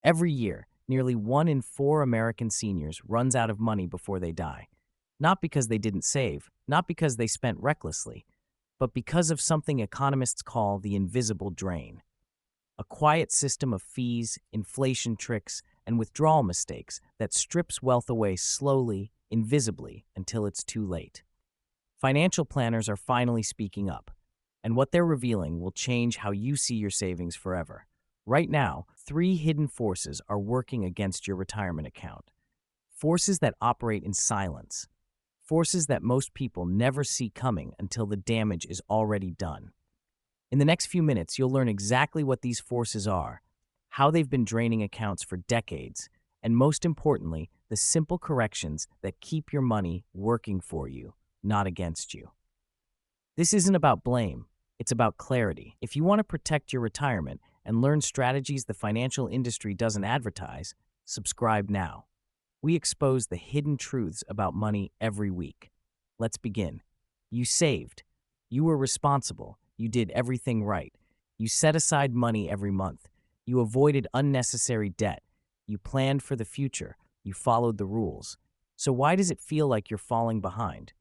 Every year, nearly 1 in 4 American seniors runs out of money before they die. Not because they didn't save, not because they spent recklessly, but because of something economists call the invisible drain. A quiet system of fees, inflation tricks, and withdrawal mistakes that strips wealth away slowly, invisibly, until it's too late. Financial planners are finally speaking up, and what they're revealing will change how you see your savings forever. Right now, three hidden forces are working against your retirement account. Forces that operate in silence. Forces that most people never see coming until the damage is already done. In the next few minutes, you'll learn exactly what these forces are, how they've been draining accounts for decades, and most importantly, the simple corrections that keep your money working for you, not against you. This isn't about blame, it's about clarity. If you want to protect your retirement and learn strategies the financial industry doesn't advertise, subscribe now. We expose the hidden truths about money every week. Let's begin. You saved. You were responsible. You did everything right. You set aside money every month. You avoided unnecessary debt. You planned for the future. You followed the rules. So why does it feel like you're falling behind?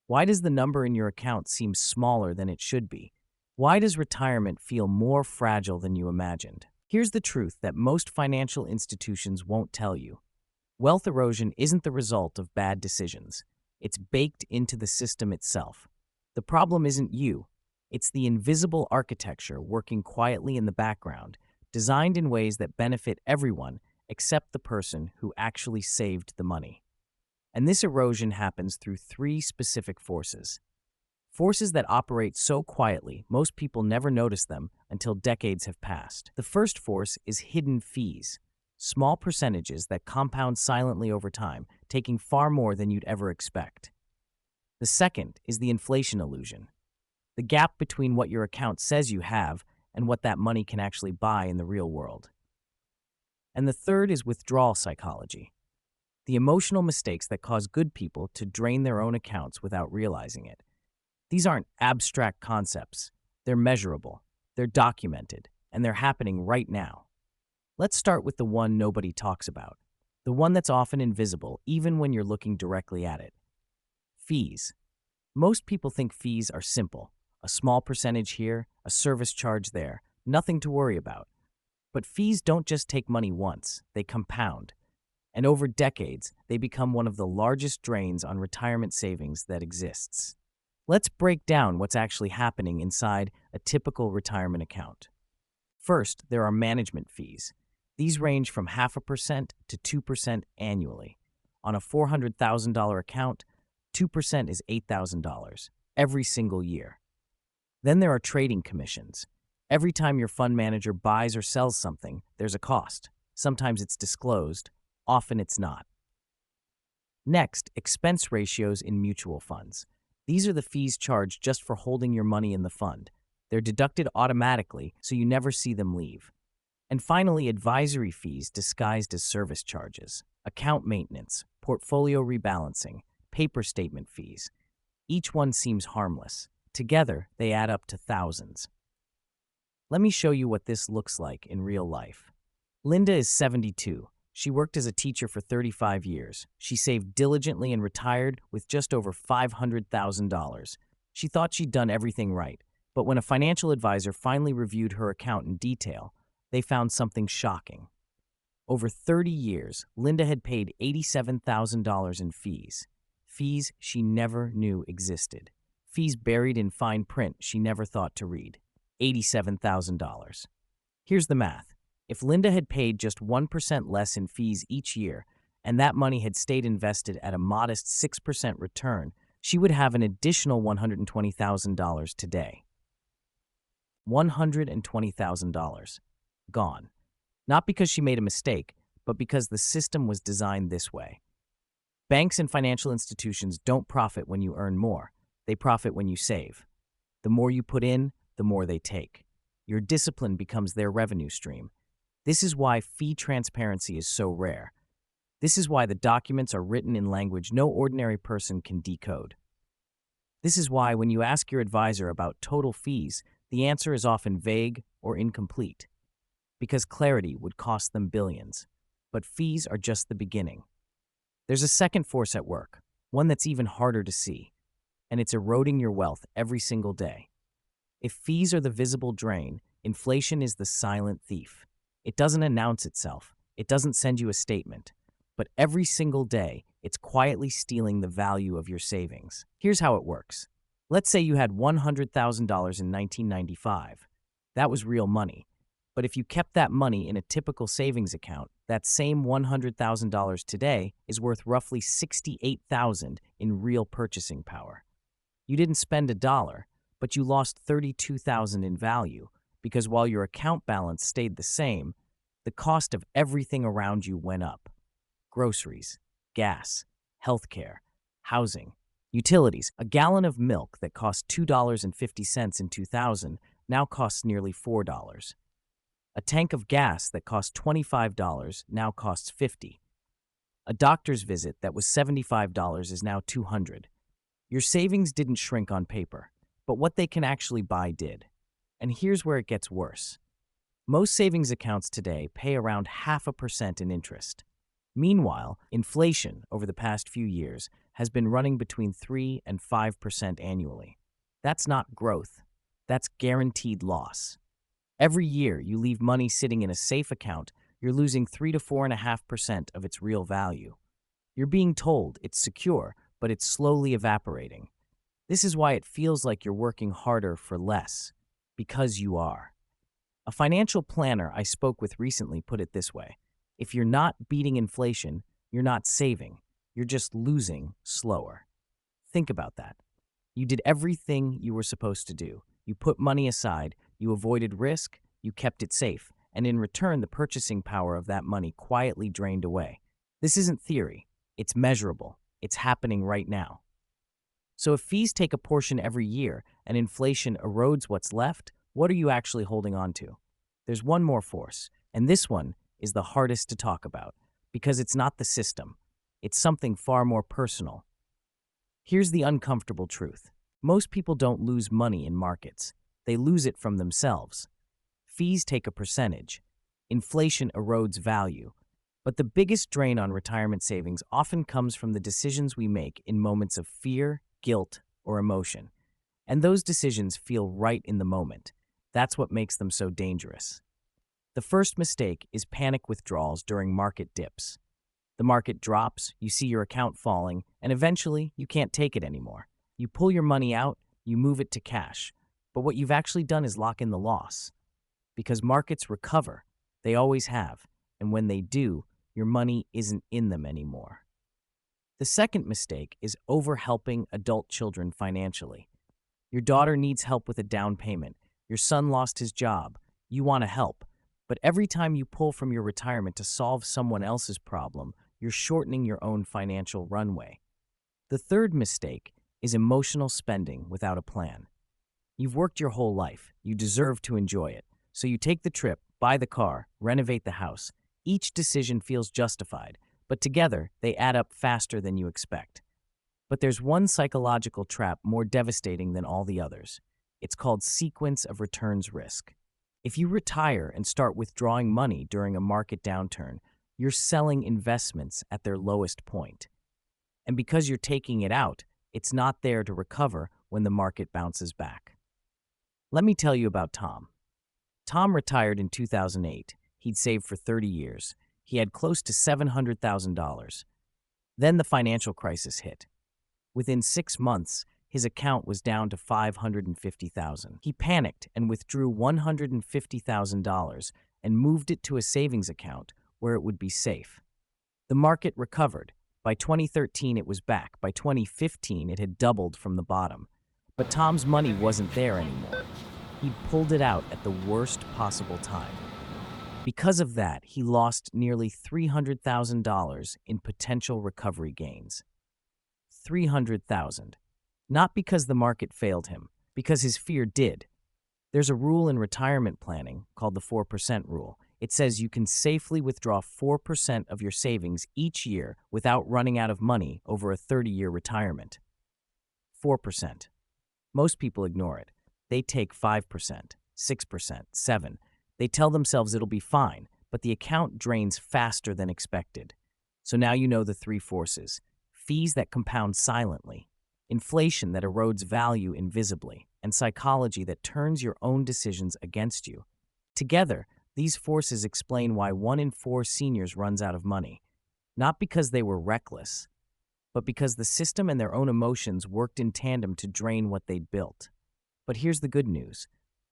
Why does the number in your account seem smaller than it should be? Why does retirement feel more fragile than you imagined? Here's the truth that most financial institutions won't tell you. Wealth erosion isn't the result of bad decisions. It's baked into the system itself. The problem isn't you. It's the invisible architecture working quietly in the background, designed in ways that benefit everyone except the person who actually saved the money. And this erosion happens through three specific forces. Forces that operate so quietly, most people never notice them until decades have passed. The first force is hidden fees. Small percentages that compound silently over time, taking far more than you'd ever expect. The second is the inflation illusion, the gap between what your account says you have and what that money can actually buy in the real world. And the third is withdrawal psychology, the emotional mistakes that cause good people to drain their own accounts without realizing it. These aren't abstract concepts. They're measurable, they're documented, and they're happening right now. Let's start with the one nobody talks about, the one that's often invisible even when you're looking directly at it. Fees. Most people think fees are simple, a small percentage here, a service charge there, nothing to worry about. But fees don't just take money once, they compound. And over decades, they become one of the largest drains on retirement savings that exists. Let's break down what's actually happening inside a typical retirement account. First, there are management fees. These range from 0.5% to 2% annually. On a $400,000 account, 2% is $8,000 every single year. Then there are trading commissions. Every time your fund manager buys or sells something, there's a cost. Sometimes it's disclosed, often it's not. Next, expense ratios in mutual funds. These are the fees charged just for holding your money in the fund. They're deducted automatically, so you never see them leave. And finally, advisory fees disguised as service charges, account maintenance, portfolio rebalancing, paper statement fees. Each one seems harmless. Together, they add up to thousands. Let me show you what this looks like in real life. Linda is 72. She worked as a teacher for 35 years. She saved diligently and retired with just over $500,000. She thought she'd done everything right, but when a financial advisor finally reviewed her account in detail, they found something shocking. Over 30 years, Linda had paid $87,000 in fees. Fees she never knew existed. Fees buried in fine print she never thought to read. $87,000. Here's the math. If Linda had paid just 1% less in fees each year, and that money had stayed invested at a modest 6% return, she would have an additional $120,000 today. $120,000. Gone. Not because she made a mistake, but because the system was designed this way. Banks and financial institutions don't profit when you earn more. They profit when you save. The more you put in, the more they take. Your discipline becomes their revenue stream. This is why fee transparency is so rare. This is why the documents are written in language no ordinary person can decode. This is why when you ask your advisor about total fees, the answer is often vague or incomplete. because clarity would cost them billions. But fees are just the beginning. There's a second force at work, one that's even harder to see, and it's eroding your wealth every single day. If fees are the visible drain, inflation is the silent thief. It doesn't announce itself, it doesn't send you a statement, but every single day, it's quietly stealing the value of your savings. Here's how it works. Let's say you had $100,000 in 1995. That was real money. But if you kept that money in a typical savings account, that same $100,000 today is worth roughly $68,000 in real purchasing power. You didn't spend a dollar, but you lost $32,000 in value because while your account balance stayed the same, the cost of everything around you went up. Groceries, gas, healthcare, housing, utilities. A gallon of milk that cost $2.50 in 2000 now costs nearly $4. A tank of gas that cost $25 now costs $50. A doctor's visit that was $75 is now $200. Your savings didn't shrink on paper, but what they can actually buy did. And here's where it gets worse. Most savings accounts today pay around 0.5% in interest. Meanwhile, inflation over the past few years has been running between 3 and 5% annually. That's not growth. That's guaranteed loss. Every year you leave money sitting in a safe account, you're losing 3 to 4.5% of its real value. You're being told it's secure, but it's slowly evaporating. This is why it feels like you're working harder for less, because you are. A financial planner I spoke with recently put it this way: if you're not beating inflation, you're not saving, you're just losing slower. Think about that. You did everything you were supposed to do. You put money aside, you avoided risk, you kept it safe, and in return, the purchasing power of that money quietly drained away. This isn't theory, it's measurable, it's happening right now. So if fees take a portion every year and inflation erodes what's left, what are you actually holding on to? There's one more force, and this one is the hardest to talk about, because it's not the system. It's something far more personal. Here's the uncomfortable truth. Most people don't lose money in markets. They lose it from themselves. Fees take a percentage. Inflation erodes value. But the biggest drain on retirement savings often comes from the decisions we make in moments of fear, guilt, or emotion. And those decisions feel right in the moment. That's what makes them so dangerous. The first mistake is panic withdrawals during market dips. The market drops, you see your account falling, and eventually you can't take it anymore. You pull your money out, you move it to cash. But what you've actually done is lock in the loss. Because markets recover, they always have, and when they do, your money isn't in them anymore. The second mistake is overhelping adult children financially. Your daughter needs help with a down payment. Your son lost his job. You want to help. But every time you pull from your retirement to solve someone else's problem, you're shortening your own financial runway. The third mistake is emotional spending without a plan. You've worked your whole life. You deserve to enjoy it. So you take the trip, buy the car, renovate the house. Each decision feels justified, but together they add up faster than you expect. But there's one psychological trap more devastating than all the others. It's called sequence of returns risk. If you retire and start withdrawing money during a market downturn, you're selling investments at their lowest point. And because you're taking it out, it's not there to recover when the market bounces back. Let me tell you about Tom. Tom retired in 2008. He'd saved for 30 years. He had close to $700,000. Then the financial crisis hit. Within 6 months, his account was down to $550,000. He panicked and withdrew $150,000 and moved it to a savings account where it would be safe. The market recovered. By 2013, it was back. By 2015, it had doubled from the bottom. But Tom's money wasn't there anymore. He'd pulled it out at the worst possible time. Because of that, he lost nearly $300,000 in potential recovery gains. $300,000. Not because the market failed him, because his fear did. There's a rule in retirement planning called the 4% rule. It says you can safely withdraw 4% of your savings each year without running out of money over a 30-year retirement. 4%. Most people ignore it. They take 5%, 6%, 7%. They tell themselves it'll be fine, but the account drains faster than expected. So now you know the three forces: fees that compound silently, inflation that erodes value invisibly, and psychology that turns your own decisions against you. Together, these forces explain why 1 in 4 seniors runs out of money, not because they were reckless, but because the system and their own emotions worked in tandem to drain what they'd built. But here's the good news.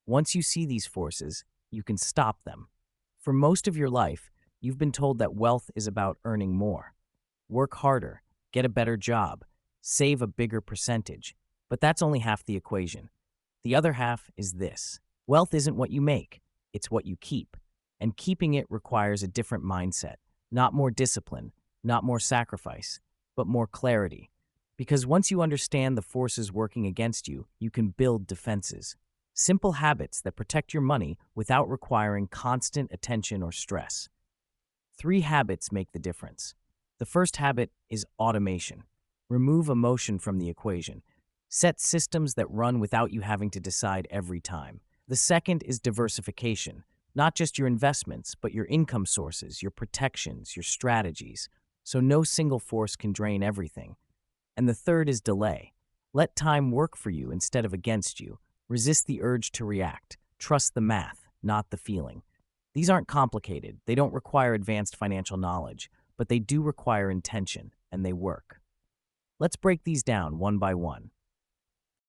Once you see these forces, you can stop them. For most of your life, you've been told that wealth is about earning more. Work harder, get a better job, save a bigger percentage. But that's only half the equation. The other half is this: wealth isn't what you make, it's what you keep. And keeping it requires a different mindset, not more discipline, not more sacrifice, but more clarity. Because once you understand the forces working against you, you can build defenses. Simple habits that protect your money without requiring constant attention or stress. 3 habits make the difference. The first habit is automation. Remove emotion from the equation. Set systems that run without you having to decide every time. The second is diversification. Not just your investments, but your income sources, your protections, your strategies. So no single force can drain everything. And the third is delay. Let time work for you instead of against you. Resist the urge to react. Trust the math, not the feeling. These aren't complicated. They don't require advanced financial knowledge, but they do require intention, and they work. Let's break these down one by one.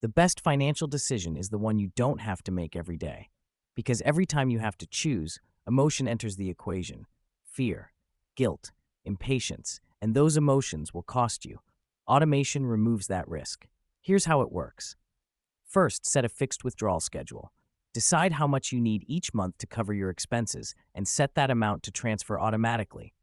The best financial decision is the one you don't have to make every day. Because every time you have to choose, emotion enters the equation. Fear, guilt, impatience, and those emotions will cost you. Automation removes that risk. Here's how it works. First, set a fixed withdrawal schedule. Decide how much you need each month to cover your expenses and set that amount to transfer automatically.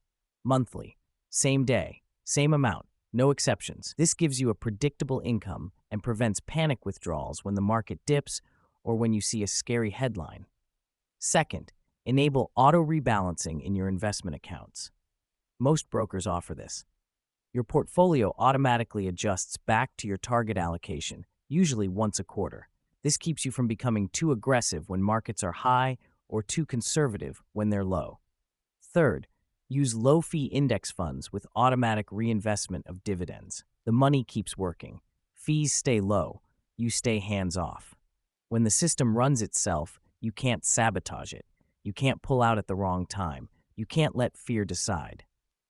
Monthly, same day, same amount, no exceptions. This gives you a predictable income and prevents panic withdrawals when the market dips or when you see a scary headline. Second, enable auto-rebalancing in your investment accounts. Most brokers offer this. Your portfolio automatically adjusts back to your target allocation, usually once a quarter. This keeps you from becoming too aggressive when markets are high or too conservative when they're low. Third, use low-fee index funds with automatic reinvestment of dividends. The money keeps working. Fees stay low. You stay hands-off. When the system runs itself, you can't sabotage it. You can't pull out at the wrong time. You can't let fear decide.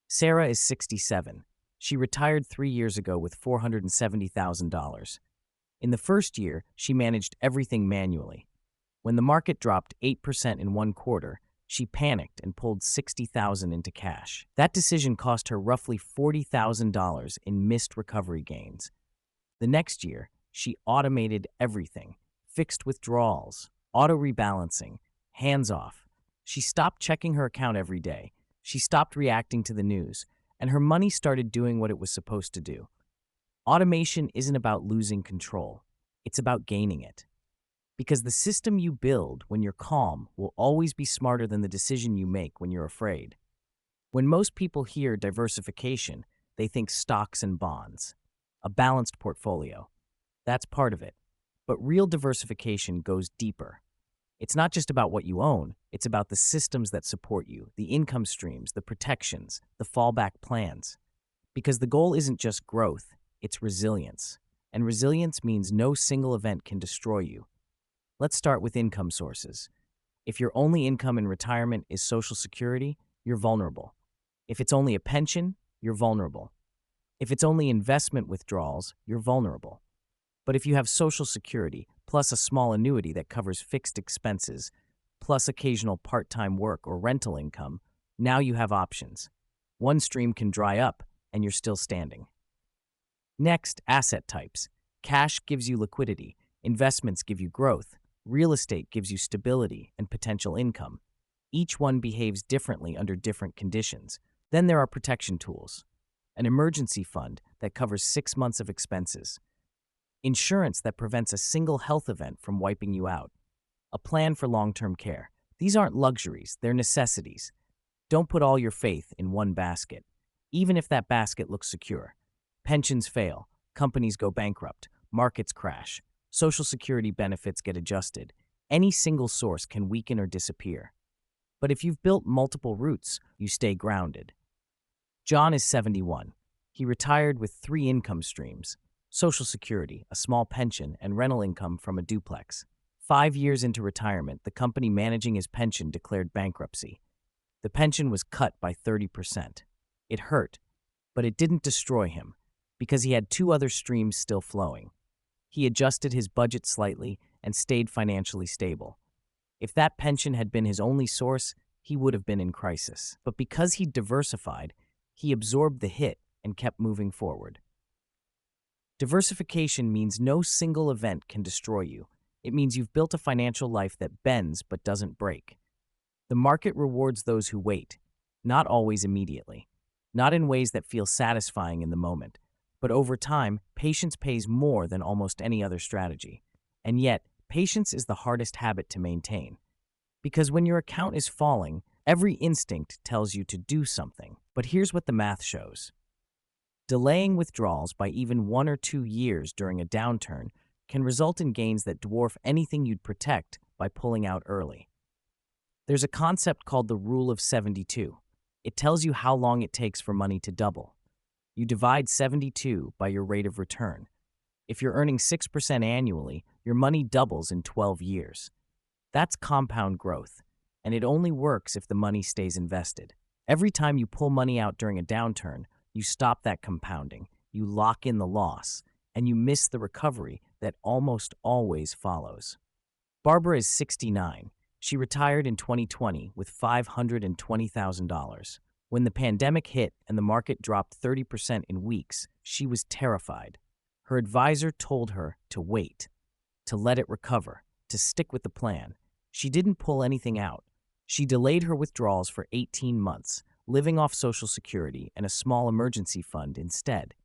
Sarah is 67. She retired 3 years ago with $470,000. In the first year, she managed everything manually. When the market dropped 8% in 1 quarter, she panicked and pulled $60,000 into cash. That decision cost her roughly $40,000 in missed recovery gains. The next year, she automated everything: fixed withdrawals, auto-rebalancing, hands-off. She stopped checking her account every day. She stopped reacting to the news, and her money started doing what it was supposed to do. Automation isn't about losing control. It's about gaining it. Because the system you build when you're calm will always be smarter than the decision you make when you're afraid. When most people hear diversification, they think stocks and bonds. A balanced portfolio. That's part of it. But real diversification goes deeper. It's not just about what you own, it's about the systems that support you, the income streams, the protections, the fallback plans. Because the goal isn't just growth, it's resilience. And resilience means no single event can destroy you. Let's start with income sources. If your only income in retirement is Social Security, you're vulnerable. If it's only a pension, you're vulnerable. If it's only investment withdrawals, you're vulnerable. But if you have Social Security, plus a small annuity that covers fixed expenses, plus occasional part-time work or rental income, now you have options. One stream can dry up, and you're still standing. Next, asset types. Cash gives you liquidity. Investments give you growth. Real estate gives you stability and potential income. Each one behaves differently under different conditions. Then there are protection tools. An emergency fund that covers 6 months of expenses. Insurance that prevents a single health event from wiping you out. A plan for long-term care. These aren't luxuries, they're necessities. Don't put all your faith in one basket, even if that basket looks secure. Pensions fail, companies go bankrupt, markets crash, Social Security benefits get adjusted. Any single source can weaken or disappear. But if you've built multiple routes, you stay grounded. John is 71. He retired with 3 income streams: Social Security, a small pension, and rental income from a duplex. 5 years into retirement, the company managing his pension declared bankruptcy. The pension was cut by 30%. It hurt, but it didn't destroy him, because he had 2 other streams still flowing. He adjusted his budget slightly and stayed financially stable. If that pension had been his only source, he would have been in crisis. But because he diversified, he absorbed the hit and kept moving forward. Diversification means no single event can destroy you. It means you've built a financial life that bends but doesn't break. The market rewards those who wait, not always immediately, not in ways that feel satisfying in the moment, but over time, patience pays more than almost any other strategy. And yet, patience is the hardest habit to maintain. Because when your account is falling, every instinct tells you to do something. But here's what the math shows. Delaying withdrawals by even 1 or 2 years during a downturn can result in gains that dwarf anything you'd protect by pulling out early. There's a concept called the Rule of 72. It tells you how long it takes for money to double. You divide 72 by your rate of return. If you're earning 6% annually, your money doubles in 12 years. That's compound growth, and it only works if the money stays invested. Every time you pull money out during a downturn, you stop that compounding, you lock in the loss, and you miss the recovery that almost always follows. Barbara is 69. She retired in 2020 with $520,000. When the pandemic hit and the market dropped 30% in weeks, she was terrified. Her advisor told her to wait, to let it recover, to stick with the plan. She didn't pull anything out. She delayed her withdrawals for 18 months, living off Social Security and a small emergency fund instead.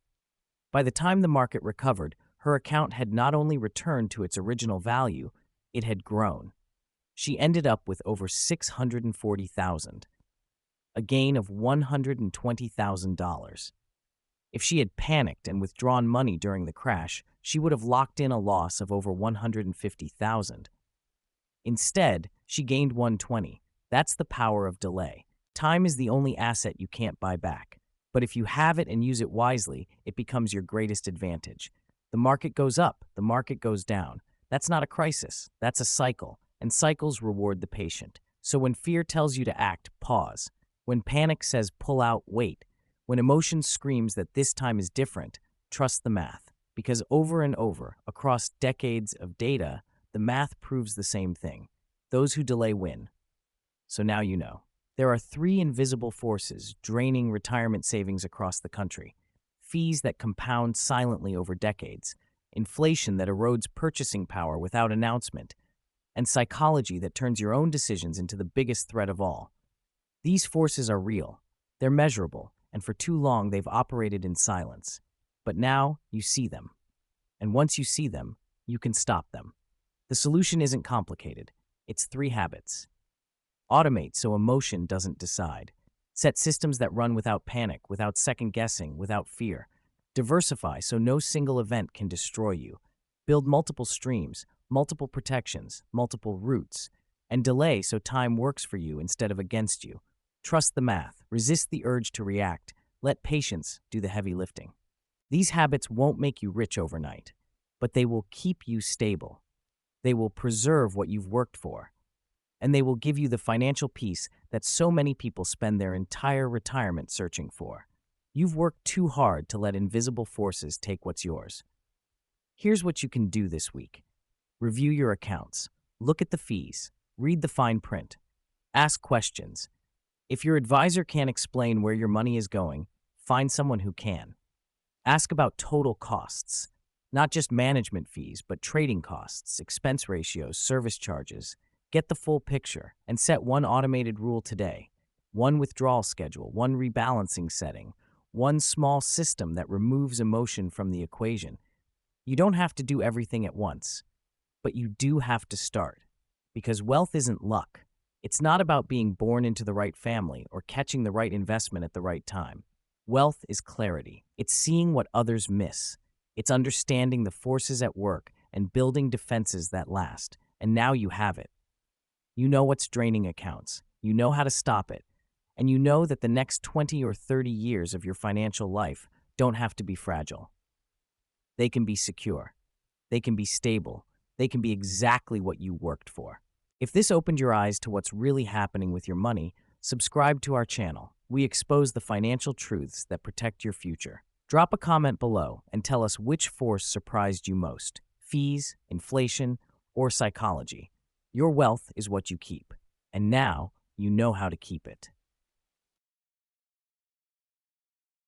By the time the market recovered, her account had not only returned to its original value, it had grown. She ended up with over $640,000, a gain of $120,000. If she had panicked and withdrawn money during the crash, she would have locked in a loss of over $150,000. Instead, she gained $120,000. That's the power of delay. Time is the only asset you can't buy back. But if you have it and use it wisely, it becomes your greatest advantage. The market goes up, the market goes down. That's not a crisis, that's a cycle, and cycles reward the patient. So when fear tells you to act, pause. When panic says pull out, wait. When emotion screams that this time is different, trust the math. Because over and over, across decades of data, the math proves the same thing. Those who delay win. So now you know. There are 3 invisible forces draining retirement savings across the country. Fees that compound silently over decades, inflation that erodes purchasing power without announcement, and psychology that turns your own decisions into the biggest threat of all. These forces are real, they're measurable, and for too long they've operated in silence. But now you see them. And once you see them, you can stop them. The solution isn't complicated. It's 3 habits. Automate so emotion doesn't decide. Set systems that run without panic, without second guessing, without fear. Diversify so no single event can destroy you. Build multiple streams, multiple protections, multiple routes. And delay so time works for you instead of against you. Trust the math, resist the urge to react, let patience do the heavy lifting. These habits won't make you rich overnight, but they will keep you stable. They will preserve what you've worked for. And they will give you the financial peace that so many people spend their entire retirement searching for. You've worked too hard to let invisible forces take what's yours. Here's what you can do this week. Review your accounts. Look at the fees. Read the fine print. Ask questions. If your advisor can't explain where your money is going, find someone who can. Ask about total costs. Not just management fees, but trading costs, expense ratios, service charges. Get the full picture and set one automated rule today. One withdrawal schedule, one rebalancing setting, one small system that removes emotion from the equation. You don't have to do everything at once, but you do have to start. Because wealth isn't luck. It's not about being born into the right family or catching the right investment at the right time. Wealth is clarity. It's seeing what others miss. It's understanding the forces at work and building defenses that last. And now you have it. You know what's draining accounts. You know how to stop it. And you know that the next 20 or 30 years of your financial life don't have to be fragile. They can be secure. They can be stable. They can be exactly what you worked for. If this opened your eyes to what's really happening with your money, subscribe to our channel. We expose the financial truths that protect your future. Drop a comment below and tell us which force surprised you most: fees, inflation, or psychology. Your wealth is what you keep, and now you know how to keep it.